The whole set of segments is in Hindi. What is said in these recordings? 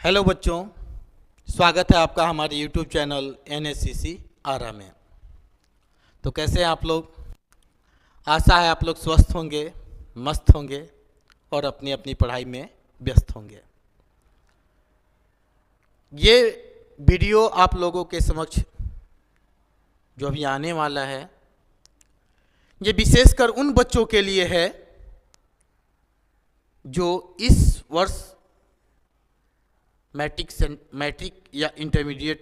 हेलो बच्चों, स्वागत है आपका हमारे यूट्यूब चैनल NSCC आरा में। तो कैसे हैं आप लोग? आशा है आप लोग स्वस्थ होंगे, मस्त होंगे और अपनी अपनी पढ़ाई में व्यस्त होंगे। ये वीडियो आप लोगों के समक्ष जो अभी आने वाला है, ये विशेषकर उन बच्चों के लिए है जो इस वर्ष मैट्रिक या इंटरमीडिएट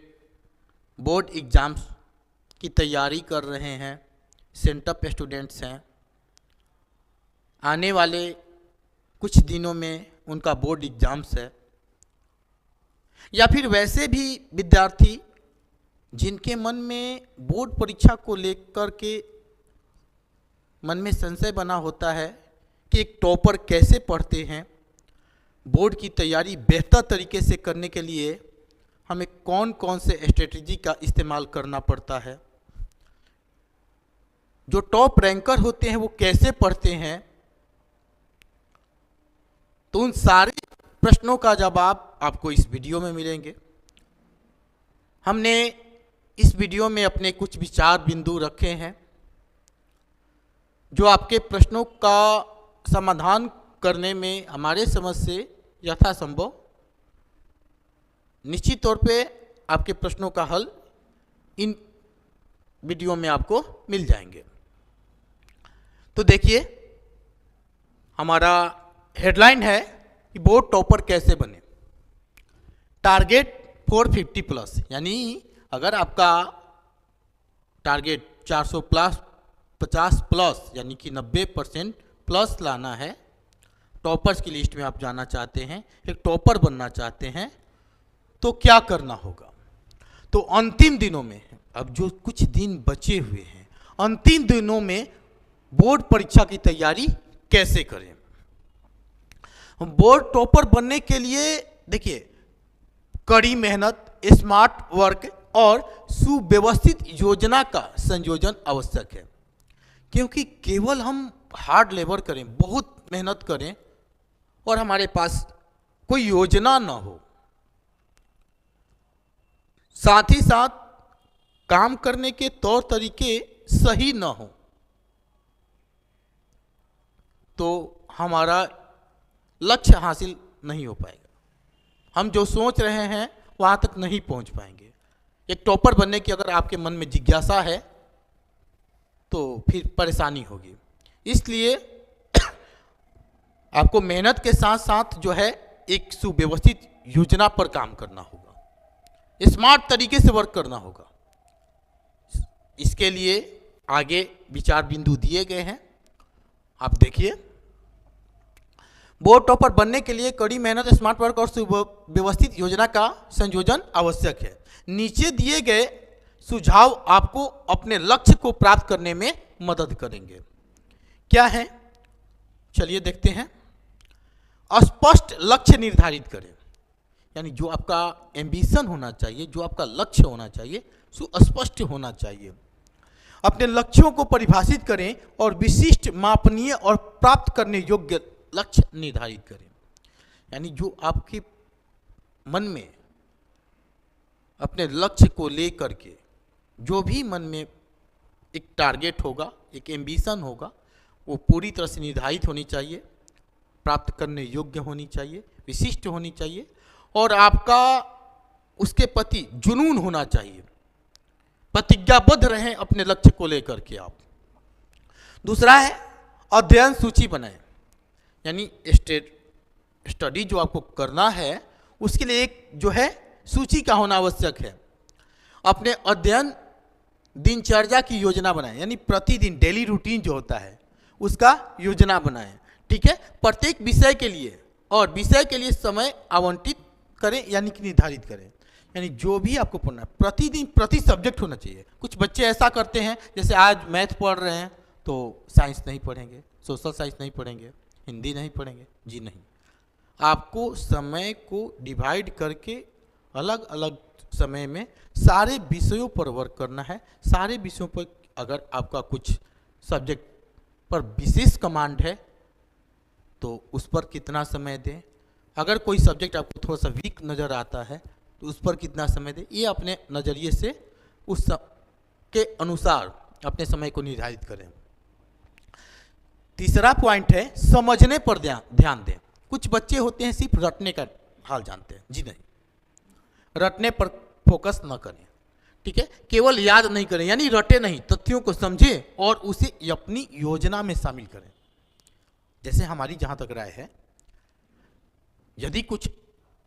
बोर्ड एग्ज़ाम्स की तैयारी कर रहे हैं, सेंटअप स्टूडेंट्स हैं। आने वाले कुछ दिनों में उनका बोर्ड एग्ज़ाम्स है, या फिर वैसे भी विद्यार्थी जिनके मन में बोर्ड परीक्षा को लेकर के मन में संशय बना होता है कि एक टॉपर कैसे पढ़ते हैं, बोर्ड की तैयारी बेहतर तरीके से करने के लिए हमें कौन कौन से स्ट्रेटजी का इस्तेमाल करना पड़ता है, जो टॉप रैंकर होते हैं वो कैसे पढ़ते हैं। तो उन सारे प्रश्नों का जवाब आपको इस वीडियो में मिलेंगे। हमने इस वीडियो में अपने कुछ विचार बिंदु रखे हैं जो आपके प्रश्नों का समाधान करने में हमारे समझ से यथासंभव निश्चित तौर पे आपके प्रश्नों का हल इन वीडियो में आपको मिल जाएंगे। तो देखिए, हमारा हेडलाइन है कि बोर्ड टॉपर कैसे बने। टारगेट 450 प्लस, यानी अगर आपका टारगेट 400 प्लस 50 प्लस यानी कि 90% प्लस लाना है, टॉपर्स की लिस्ट में आप जाना चाहते हैं, एक टॉपर बनना चाहते हैं, तो क्या करना होगा। तो अंतिम दिनों में, अब जो कुछ दिन बचे हुए हैं, अंतिम दिनों में बोर्ड परीक्षा की तैयारी कैसे करें। बोर्ड टॉपर बनने के लिए देखिए, कड़ी मेहनत, स्मार्ट वर्क और सुव्यवस्थित योजना का संयोजन आवश्यक है। क्योंकि केवल हम हार्ड लेबर करें, बहुत मेहनत करें और हमारे पास कोई योजना ना हो, साथ ही साथ काम करने के तौर तरीके सही ना हो, तो हमारा लक्ष्य हासिल नहीं हो पाएगा। हम जो सोच रहे हैं वहां तक नहीं पहुंच पाएंगे। एक टॉपर बनने की अगर आपके मन में जिज्ञासा है तो फिर परेशानी होगी। इसलिए आपको मेहनत के साथ साथ जो है एक सुव्यवस्थित योजना पर काम करना होगा, स्मार्ट तरीके से वर्क करना होगा। इसके लिए आगे विचार बिंदु दिए गए हैं, आप देखिए। बोर्ड टॉपर बनने के लिए कड़ी मेहनत, स्मार्ट वर्क और सुव्यवस्थित योजना का संयोजन आवश्यक है। नीचे दिए गए सुझाव आपको अपने लक्ष्य को प्राप्त करने में मदद करेंगे। क्या है, चलिए देखते हैं। स्पष्ट लक्ष्य निर्धारित करें, यानी जो आपका एम्बिशन होना चाहिए, जो आपका लक्ष्य होना चाहिए, सुस्पष्ट होना चाहिए। अपने लक्ष्यों को परिभाषित करें और विशिष्ट, मापनीय और प्राप्त करने योग्य लक्ष्य निर्धारित करें। यानी जो आपके मन में अपने लक्ष्य को लेकर के जो भी मन में एक टारगेट होगा, एक एम्बिशन होगा, वो पूरी तरह से निर्धारित होनी चाहिए, प्राप्त करने योग्य होनी चाहिए, विशिष्ट होनी चाहिए और आपका उसके प्रति जुनून होना चाहिए। प्रतिज्ञाबद्ध रहें अपने लक्ष्य को लेकर के आप। दूसरा है अध्ययन सूची बनाएं, यानी स्टडी जो आपको करना है उसके लिए एक जो है सूची का होना आवश्यक है। अपने अध्ययन दिनचर्या की योजना बनाएं, यानी प्रतिदिन डेली रूटीन जो होता है उसका योजना बनाएं, ठीक है। प्रत्येक विषय के लिए और विषय के लिए समय आवंटित करें, यानी कि निर्धारित करें। यानी जो भी आपको पढ़ना है प्रतिदिन प्रति सब्जेक्ट होना चाहिए। कुछ बच्चे ऐसा करते हैं, जैसे आज मैथ पढ़ रहे हैं तो साइंस नहीं पढ़ेंगे, सोशल साइंस नहीं पढ़ेंगे, हिंदी नहीं पढ़ेंगे। जी नहीं, आपको समय को डिवाइड करके अलग अलग समय में सारे विषयों पर वर्क करना है। सारे विषयों पर अगर आपका कुछ सब्जेक्ट पर विशेष कमांड है तो उस पर कितना समय दें, अगर कोई सब्जेक्ट आपको थोड़ा सा वीक नज़र आता है तो उस पर कितना समय दें, ये अपने नज़रिए से उस के अनुसार अपने समय को निर्धारित करें। तीसरा पॉइंट है समझने पर ध्यान दें। कुछ बच्चे होते हैं सिर्फ रटने का हाल जानते हैं, जी नहीं, रटने पर फोकस न करें, ठीक है, केवल याद नहीं करें, यानी रटे नहीं, तथ्यों को समझें और उसे अपनी योजना में शामिल करें। जैसे हमारी जहां तक राय है, यदि कुछ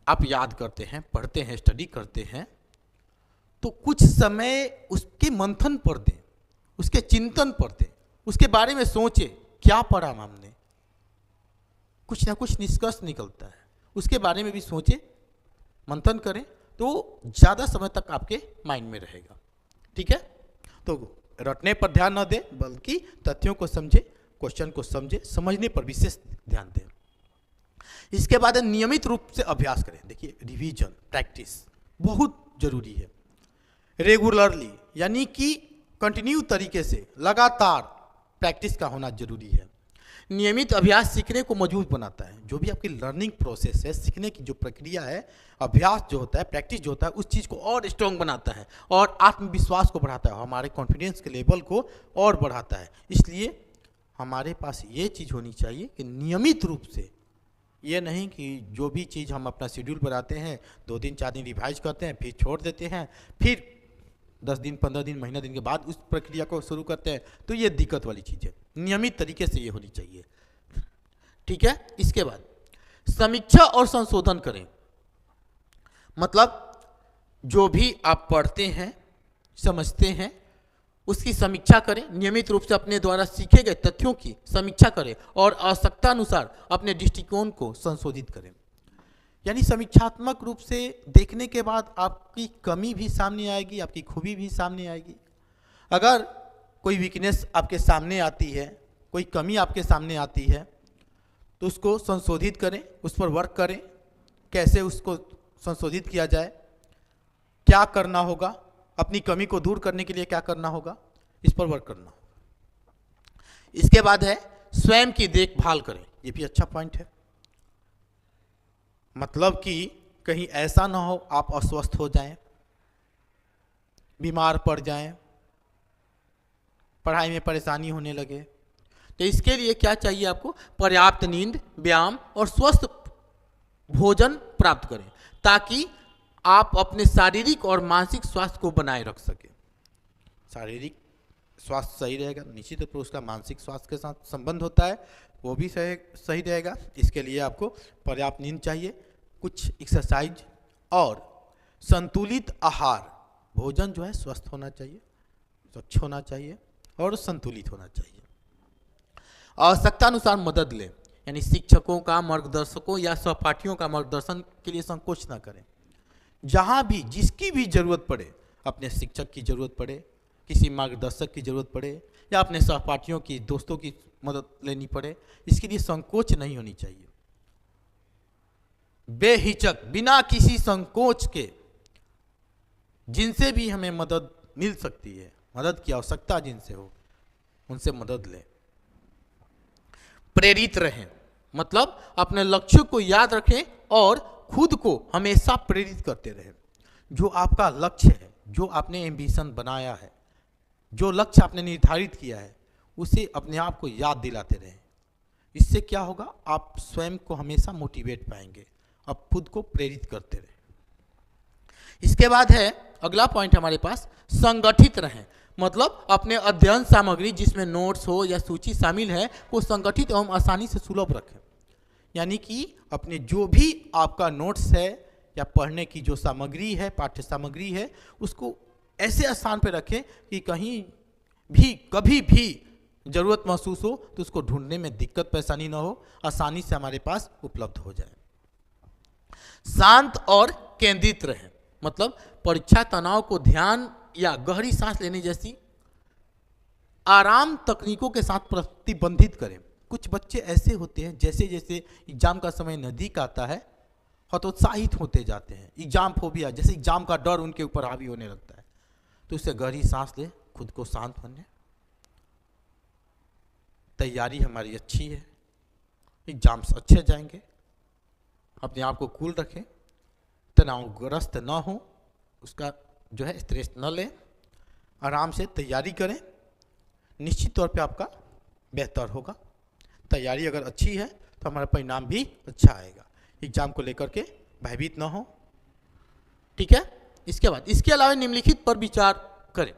आप याद करते हैं, पढ़ते हैं, स्टडी करते हैं, तो कुछ समय उसके मंथन पर दें, उसके चिंतन पर दें, उसके बारे में सोचें, क्या पढ़ा हमने, कुछ ना कुछ निष्कर्ष निकलता है, उसके बारे में भी सोचें, मंथन करें, तो ज़्यादा समय तक आपके माइंड में रहेगा, ठीक है। तो रटने पर ध्यान न दें, बल्कि तथ्यों को समझें, क्वेश्चन को समझें, समझने पर विशेष ध्यान दें। इसके बाद नियमित रूप से अभ्यास करें। देखिए, रिवीजन, प्रैक्टिस बहुत जरूरी है। रेगुलरली यानी कि कंटिन्यू तरीके से लगातार प्रैक्टिस का होना जरूरी है। नियमित अभ्यास सीखने को मजबूत बनाता है। जो भी आपकी लर्निंग प्रोसेस है, सीखने की जो प्रक्रिया है, अभ्यास जो होता है, प्रैक्टिस जो होता है, उस चीज़ को और स्ट्रॉन्ग बनाता है और आत्मविश्वास को बढ़ाता है, हमारे कॉन्फिडेंस के लेवल को और बढ़ाता है। इसलिए हमारे पास ये चीज़ होनी चाहिए कि नियमित रूप से, ये नहीं कि जो भी चीज़ हम अपना शेड्यूल बनाते हैं 2 दिन 4 दिन रिवाइज करते हैं, फिर छोड़ देते हैं, फिर 10 दिन 15 दिन महीना दिन के बाद उस प्रक्रिया को शुरू करते हैं, तो ये दिक्कत वाली चीज़ है। नियमित तरीके से ये होनी चाहिए, ठीक है। इसके बाद समीक्षा और संशोधन करें। मतलब जो भी आप पढ़ते हैं, समझते हैं, उसकी समीक्षा करें। नियमित रूप से अपने द्वारा सीखे गए तथ्यों की समीक्षा करें और आवश्यकता अनुसार अपने दृष्टिकोण को संशोधित करें। यानी समीक्षात्मक रूप से देखने के बाद आपकी कमी भी सामने आएगी, आपकी खूबी भी सामने आएगी। अगर कोई वीकनेस आपके सामने आती है, कोई कमी आपके सामने आती है, तो उसको संशोधित करें, उस पर वर्क करें। कैसे उसको संशोधित किया जाए, क्या करना होगा, अपनी कमी को दूर करने के लिए क्या करना होगा, इस पर वर्क करना होगा। इसके बाद है स्वयं की देखभाल करें। ये भी अच्छा पॉइंट है। मतलब कि कहीं ऐसा ना हो आप अस्वस्थ हो जाएं, बीमार पड़ जाएं, पढ़ाई में परेशानी होने लगे। तो इसके लिए क्या चाहिए आपको? पर्याप्त नींद, व्यायाम और स्वस्थ भोजन प्राप्त करें, ताकि आप अपने शारीरिक और मानसिक स्वास्थ्य को बनाए रख सकें। शारीरिक स्वास्थ्य सही रहेगा, निश्चित रूप से उसका मानसिक स्वास्थ्य के साथ संबंध होता है, वो भी सही रहेगा। इसके लिए आपको पर्याप्त नींद चाहिए, कुछ एक्सरसाइज और संतुलित आहार। भोजन जो है स्वस्थ होना चाहिए, स्वच्छ होना चाहिए और संतुलित होना चाहिए। आवश्यकता अनुसार मदद लें, यानी शिक्षकों का, मार्गदर्शकों या सहपाठियों का मार्गदर्शन के लिए संकोच न करें। जहाँ भी जिसकी भी जरूरत पड़े, अपने शिक्षक की जरूरत पड़े, किसी मार्गदर्शक की जरूरत पड़े या अपने सहपाठियों की, दोस्तों की मदद लेनी पड़े, इसके लिए संकोच नहीं होनी चाहिए। बेहिचक, बिना किसी संकोच के जिनसे भी हमें मदद मिल सकती है, मदद की आवश्यकता जिनसे हो, उनसे मदद लें। प्रेरित रहें, मतलब अपने लक्ष्य को याद रखें और खुद को हमेशा प्रेरित करते रहें। जो आपका लक्ष्य है, जो आपने एम्बिशन बनाया है, जो लक्ष्य आपने निर्धारित किया है, उसे अपने आप को याद दिलाते रहें। इससे क्या होगा? आप स्वयं को हमेशा मोटिवेट पाएंगे, आप खुद को प्रेरित करते रहें। इसके बाद है अगला पॉइंट हमारे पास, संगठित रहें। मतलब अपने अध्ययन सामग्री जिसमें नोट्स हो या सूची शामिल है, वो संगठित एवं आसानी से सुलभ रखें। यानी कि अपने जो भी आपका नोट्स है या पढ़ने की जो सामग्री है, पाठ्य सामग्री है, उसको ऐसे स्थान पर रखें कि कहीं भी कभी भी जरूरत महसूस हो तो उसको ढूंढने में दिक्कत परेशानी ना हो, आसानी से हमारे पास उपलब्ध हो जाए। शांत और केंद्रित रहें, मतलब परीक्षा तनाव को ध्यान या गहरी सांस लेने जैसी आराम तकनीकों के साथ प्रतिबंधित करें। कुछ बच्चे ऐसे होते हैं, जैसे जैसे एग्जाम का समय नजदीक आता है, हतोत्साहित होते जाते हैं, एग्जाम फोबिया, जैसे एग्जाम का डर उनके ऊपर हावी होने लगता है। तो उससे गहरी सांस ले, खुद को शांत होने, तैयारी हमारी अच्छी है, एग्जाम्स अच्छे जाएंगे, अपने आप को कूल रखें, तनावग्रस्त ना हो, उसका जो है स्ट्रेस न लें, आराम से तैयारी करें, निश्चित तौर पे आपका बेहतर होगा। तैयारी अगर अच्छी है तो हमारा परिणाम भी अच्छा आएगा। एग्जाम को लेकर के भयभीत ना हो, ठीक है। इसके बाद इसके अलावा निम्नलिखित पर विचार करें।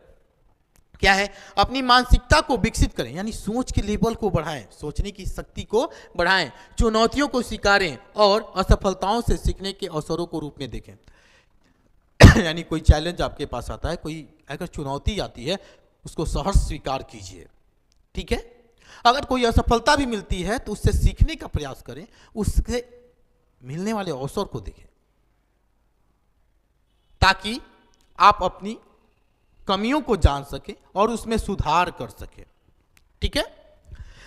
क्या है? अपनी मानसिकता को विकसित करें, यानी सोच के लेवल को बढ़ाएं, सोचने की शक्ति को बढ़ाएं, चुनौतियों को स्वीकारें और असफलताओं से सीखने के अवसरों को रूप में देखें। यानी कोई चैलेंज आपके पास आता है, कोई अगर चुनौती आती है, उसको सहर्ष स्वीकार कीजिए, ठीक है। अगर कोई असफलता भी मिलती है तो उससे सीखने का प्रयास करें, उससे मिलने वाले अवसर को देखें, ताकि आप अपनी कमियों को जान सके और उसमें सुधार कर सके, ठीक है।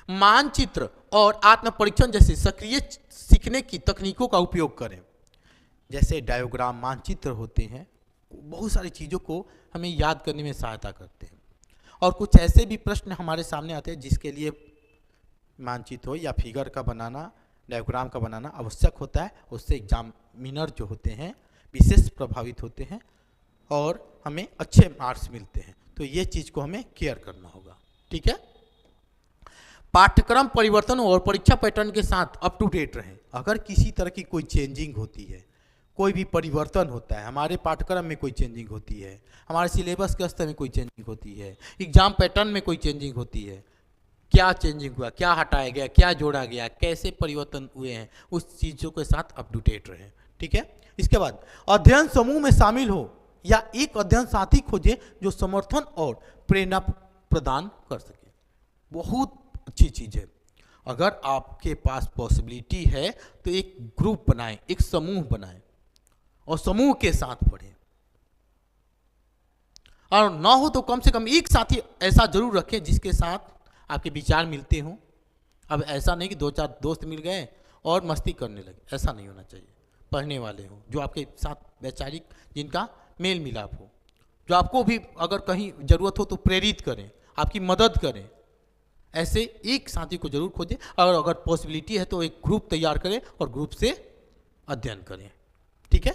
मानचित्र और आत्म परीक्षण जैसे सक्रिय सीखने की तकनीकों का उपयोग करें। जैसे डायग्राम, मानचित्र होते हैं, बहुत सारी चीज़ों को हमें याद करने में सहायता करते हैं। और कुछ ऐसे भी प्रश्न हमारे सामने आते हैं जिसके लिए मानचित्र हो या फिगर का बनाना, डायग्राम का बनाना आवश्यक होता है। उससे एग्जामिनर जो होते हैं विशेष प्रभावित होते हैं और हमें अच्छे मार्क्स मिलते हैं। तो ये चीज़ को हमें केयर करना होगा, ठीक है। पाठ्यक्रम परिवर्तन और परीक्षा पैटर्न के साथ अप टू डेट रहें। अगर किसी तरह की कोई चेंजिंग होती है, कोई भी परिवर्तन होता है, हमारे पाठ्यक्रम में कोई चेंजिंग होती है, हमारे सिलेबस के स्तर में कोई चेंजिंग होती है, एग्जाम पैटर्न में कोई चेंजिंग होती है, क्या चेंजिंग हुआ, क्या हटाया गया, क्या जोड़ा गया, कैसे परिवर्तन हुए हैं, उस चीज़ों के साथ अप टू डेट रहें, ठीक है। इसके बाद अध्ययन समूह में शामिल हो या एक अध्ययन साथी खोजें जो समर्थन और प्रेरणा प्रदान कर सके। बहुत अच्छी चीज़ है। अगर आपके पास पॉसिबिलिटी है तो एक ग्रुप बनाएं, एक समूह बनाएं और समूह के साथ पढ़ें, और ना हो तो कम से कम एक साथी ऐसा जरूर रखें जिसके साथ आपके विचार मिलते हों। अब ऐसा नहीं कि 2-4 दोस्त मिल गए और मस्ती करने लगे, ऐसा नहीं होना चाहिए। पढ़ने वाले हों जो आपके साथ वैचारिक, जिनका मेल मिलाप हो, जो आपको भी अगर कहीं ज़रूरत हो तो प्रेरित करें, आपकी मदद करें। ऐसे एक साथी को जरूर खोजें, और अगर पॉसिबिलिटी है तो एक ग्रुप तैयार करें और ग्रुप से अध्ययन करें, ठीक है।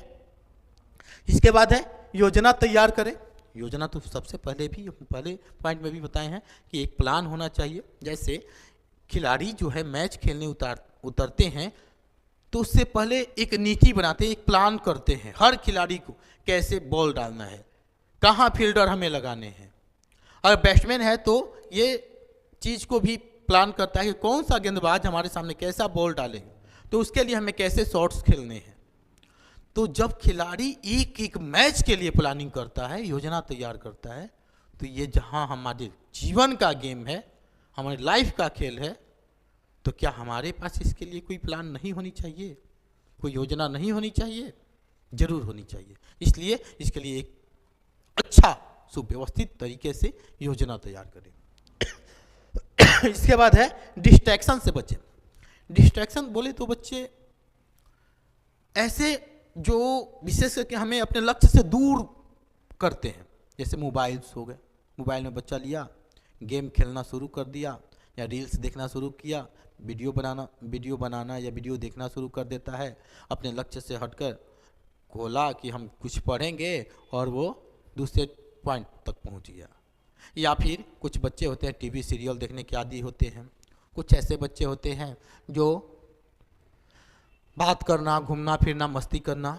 इसके बाद है योजना तैयार करें। योजना तो सबसे पहले पॉइंट में भी बताए हैं कि एक प्लान होना चाहिए। जैसे खिलाड़ी जो है मैच खेलने उतरते हैं तो उससे पहले एक नीति बनाते हैं, एक प्लान करते हैं, हर खिलाड़ी को कैसे बॉल डालना है, कहाँ फील्डर हमें लगाने हैं। अगर बैट्समैन है तो ये चीज़ को भी प्लान करता है कि कौन सा गेंदबाज हमारे सामने कैसा बॉल डालेगा, तो उसके लिए हमें कैसे शॉट्स खेलने हैं। तो जब खिलाड़ी एक एक मैच के लिए प्लानिंग करता है, योजना तैयार करता है, तो ये जहाँ हमारे जीवन का गेम है, हमारी लाइफ का खेल है, तो क्या हमारे पास इसके लिए कोई प्लान नहीं होनी चाहिए, कोई योजना नहीं होनी चाहिए? जरूर होनी चाहिए। इसलिए इसके लिए एक अच्छा सुव्यवस्थित तरीके से योजना तैयार करें। इसके बाद है डिस्ट्रैक्शन से बचें। डिस्ट्रैक्शन बोले तो बच्चे ऐसे जो विशेष करके हमें अपने लक्ष्य से दूर करते हैं, जैसे मोबाइल्स हो गए, मोबाइल में बच्चा लिया, गेम खेलना शुरू कर दिया या रील्स देखना शुरू किया, वीडियो बनाना या वीडियो देखना शुरू कर देता है, अपने लक्ष्य से हटकर खोला कि हम कुछ पढ़ेंगे और वो दूसरे पॉइंट तक पहुंच गया। या फिर कुछ बच्चे होते हैं टीवी सीरियल देखने के आदी होते हैं, कुछ ऐसे बच्चे होते हैं जो बात करना, घूमना फिरना, मस्ती करना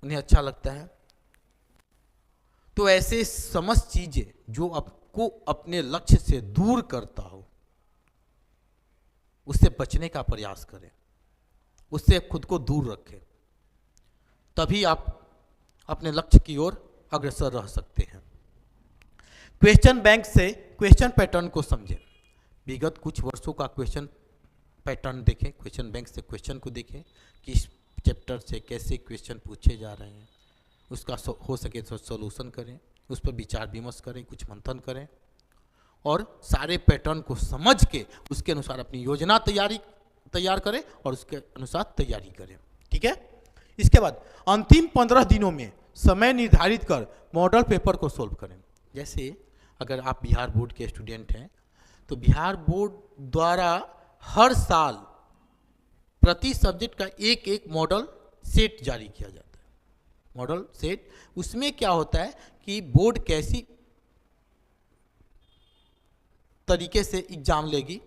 उन्हें अच्छा लगता है। तो ऐसे समस्त चीजें जो आपको अपने लक्ष्य से दूर करता हो, उससे बचने का प्रयास करें, उससे खुद को दूर रखें, तभी आप अपने लक्ष्य की ओर अग्रसर रह सकते हैं। क्वेश्चन बैंक से क्वेश्चन पैटर्न को समझें। विगत कुछ वर्षों का क्वेश्चन पैटर्न देखें, क्वेश्चन बैंक से क्वेश्चन को देखें कि इस चैप्टर से कैसे क्वेश्चन पूछे जा रहे हैं, उसका हो सके तो सॉल्यूशन करें, उस पर विचार विमर्श करें, कुछ मंथन करें और सारे पैटर्न को समझ के उसके अनुसार अपनी योजना तैयार करें और उसके अनुसार तैयारी करें, ठीक है। इसके बाद अंतिम 15 दिनों में समय निर्धारित कर मॉडल पेपर को सोल्व करें। जैसे अगर आप बिहार बोर्ड के स्टूडेंट हैं तो बिहार बोर्ड द्वारा हर साल प्रति सब्जेक्ट का एक एक मॉडल सेट जारी किया जाता है। मॉडल सेट, उसमें क्या होता है कि बोर्ड कैसी तरीके से एग्जाम लेगी,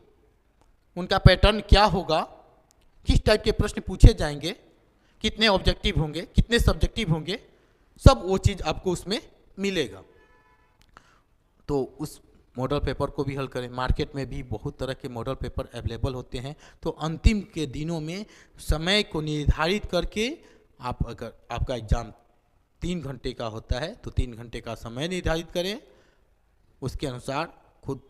उनका पैटर्न क्या होगा, किस टाइप के प्रश्न पूछे जाएंगे, कितने ऑब्जेक्टिव होंगे, कितने सब्जेक्टिव होंगे, सब वो चीज़ आपको उसमें मिलेगा। तो उस मॉडल पेपर को भी हल करें। मार्केट में भी बहुत तरह के मॉडल पेपर अवेलेबल होते हैं, तो अंतिम के दिनों में समय को निर्धारित करके आप, अगर आपका एग्ज़ाम 3 घंटे का होता है तो 3 घंटे का समय निर्धारित करें, उसके अनुसार खुद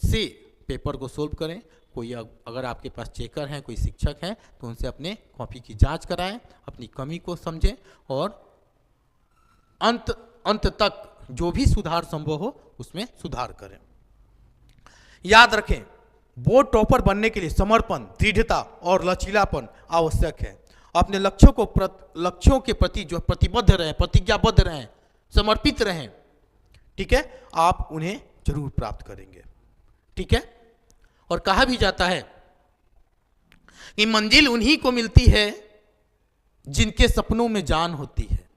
से पेपर को सोल्व करें। कोई अगर आपके पास चेकर हैं, कोई शिक्षक हैं, तो उनसे अपने कॉपी की जांच कराएं, अपनी कमी को समझें और अंत तक जो भी सुधार संभव हो उसमें सुधार करें। याद रखें, बोर्ड टॉपर बनने के लिए समर्पण, दृढ़ता और लचीलापन आवश्यक है। अपने लक्ष्यों के प्रति जो प्रतिबद्ध रहें, प्रतिज्ञाबद्ध रहें, समर्पित रहें, ठीक है, आप उन्हें जरूर प्राप्त करेंगे, ठीक है। और कहा भी जाता है कि मंजिल उन्हीं को मिलती है जिनके सपनों में जान होती है।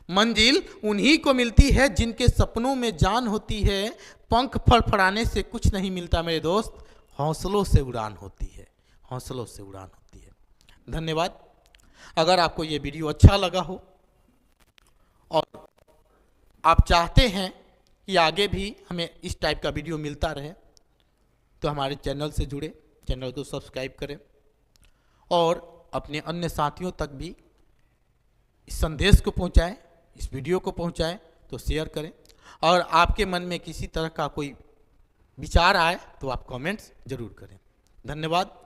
मंजिल उन्हीं को मिलती है जिनके सपनों में जान होती है। पंख फड़फड़ाने से कुछ नहीं मिलता मेरे दोस्त, हौसलों से उड़ान होती है, हौसलों से उड़ान होती है। धन्यवाद। अगर आपको ये वीडियो अच्छा लगा हो और आप चाहते हैं कि आगे भी हमें इस टाइप का वीडियो मिलता रहे, तो हमारे चैनल से जुड़े, चैनल को सब्सक्राइब करें और अपने अन्य साथियों तक भी इस संदेश को पहुंचाएं, इस वीडियो को पहुंचाएं, तो शेयर करें। और आपके मन में किसी तरह का कोई विचार आए तो आप कमेंट्स जरूर करें। धन्यवाद।